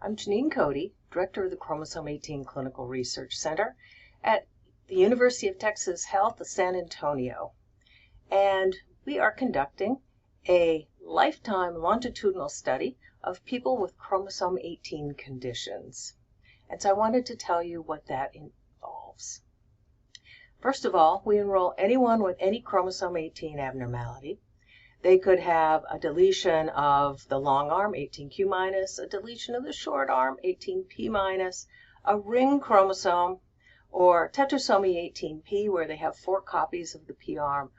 I'm Janine Cody, Director of the Chromosome 18 Clinical Research Center at the University of Texas Health San Antonio. And we are conducting a lifetime longitudinal study of people with chromosome 18 conditions. And so I wanted to tell you what that involves. First of all, we enroll anyone with any chromosome 18 abnormality. They could have a deletion of the long arm, 18q minus, a deletion of the short arm, 18p minus, a ring chromosome, or tetrasomy 18p, where they have 4 copies of the p arm,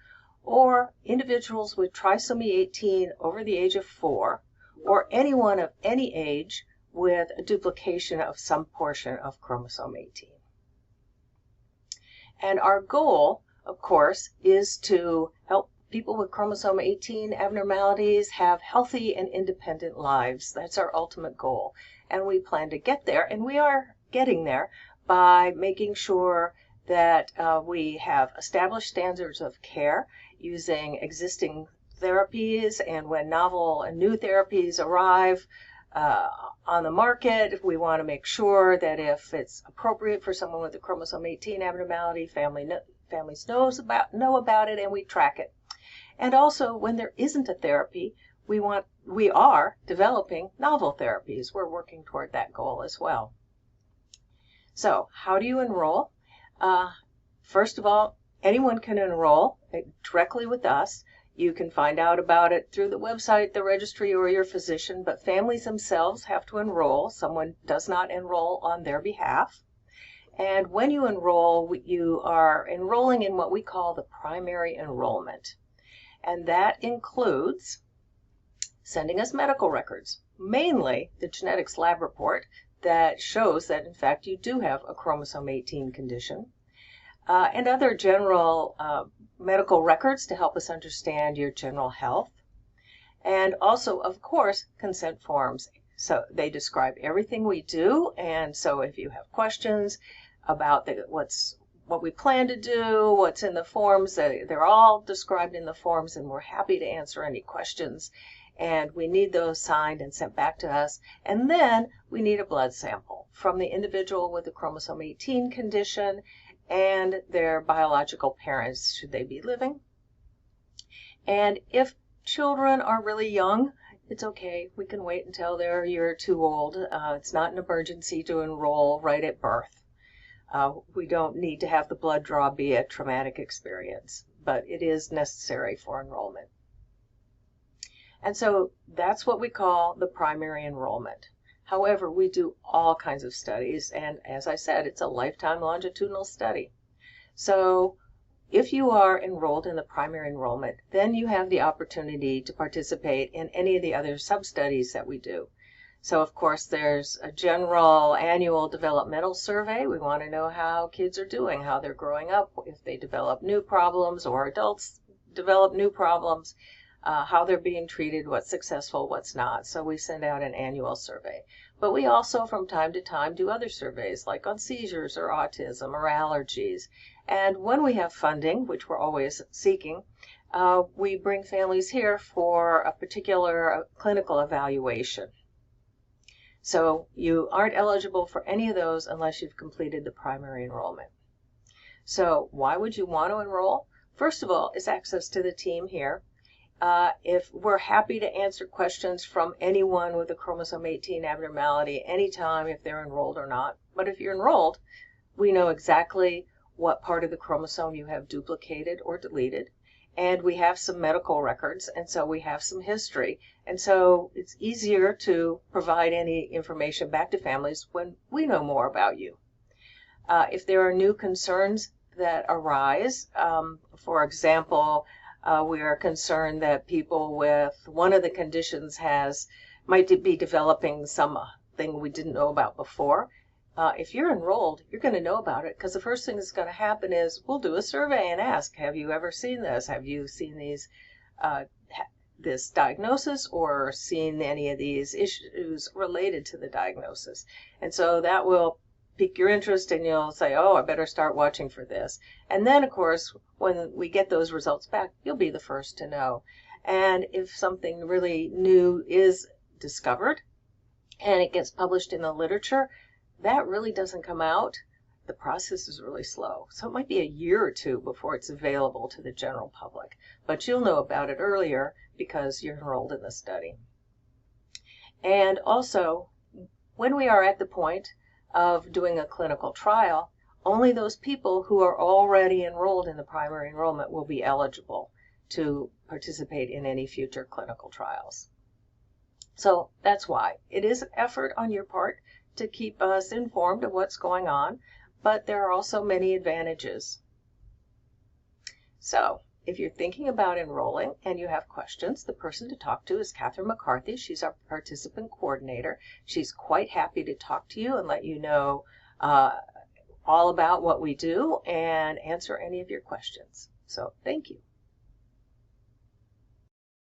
or individuals with trisomy 18 over the age of 4, or anyone of any age with a duplication of some portion of chromosome 18. And our goal, of course, is to help people with chromosome 18 abnormalities have healthy and independent lives. That's our ultimate goal. And we plan to get there, and we are getting there by making sure that we have established standards of care using existing therapies, and when novel and new therapies arrive on the market, we want to make sure that if it's appropriate for someone with a chromosome 18 abnormality, families know about it, and we track it. And also, when there isn't a therapy, we are developing novel therapies. We're working toward that goal as well. So, how do you enroll? First of all, anyone can enroll directly with us. You can find out about it through the website, the registry, or your physician, but families themselves have to enroll. Someone does not enroll on their behalf. And when you enroll, you are enrolling in what we call the primary enrollment. And that includes sending us medical records, mainly the genetics lab report that shows that, in fact, you do have a chromosome 18 condition, and other general medical records to help us understand your general health. And also, of course, consent forms. So they describe everything we do, and so if you have questions about what we plan to do, what's in the forms, they're all described in the forms, and we're happy to answer any questions. And we need those signed and sent back to us. And then we need a blood sample from the individual with the chromosome 18 condition and their biological parents, should they be living. And if children are really young, it's okay. We can wait until they're a year or two old. It's not an emergency to enroll right at birth. We don't need to have the blood draw be a traumatic experience, but it is necessary for enrollment. And so that's what we call the primary enrollment. However, we do all kinds of studies, and as I said, it's a lifetime longitudinal study. So if you are enrolled in the primary enrollment, then you have the opportunity to participate in any of the other sub-studies that we do. So, of course, there's a general annual developmental survey. We want to know how kids are doing, how they're growing up, if they develop new problems or adults develop new problems, how they're being treated, what's successful, what's not. So we send out an annual survey. But we also, from time to time, do other surveys, like on seizures or autism or allergies. And when we have funding, which we're always seeking, we bring families here for a particular clinical evaluation. So you aren't eligible for any of those unless you've completed the primary enrollment. So why would you want to enroll? First of all, is access to the team here. If we're happy to answer questions from anyone with a chromosome 18 abnormality anytime, if they're enrolled or not. But if you're enrolled, we know exactly what part of the chromosome you have duplicated or deleted. And we have some medical records, and so we have some history. And so it's easier to provide any information back to families when we know more about you. If there are new concerns that arise, for example, we are concerned that people with one of the conditions might be developing something we didn't know about before. If you're enrolled, you're going to know about it, because the first thing that's going to happen is we'll do a survey and ask, have you ever seen this? Have you seen this diagnosis or seen any of these issues related to the diagnosis? And so that will pique your interest, and you'll say, oh, I better start watching for this. And then, of course, when we get those results back, you'll be the first to know. And if something really new is discovered, and it gets published in the literature, that really doesn't come out. The process is really slow. So it might be a year or two before it's available to the general public. But you'll know about it earlier because you're enrolled in the study. And also, when we are at the point of doing a clinical trial, only those people who are already enrolled in the primary enrollment will be eligible to participate in any future clinical trials. So that's why. It is an effort on your part to keep us informed of what's going on, but there are also many advantages. So if you're thinking about enrolling and you have questions, the person to talk to is Catherine McCarthy. She's our participant coordinator. She's quite happy to talk to you and let you know all about what we do and answer any of your questions. So thank you.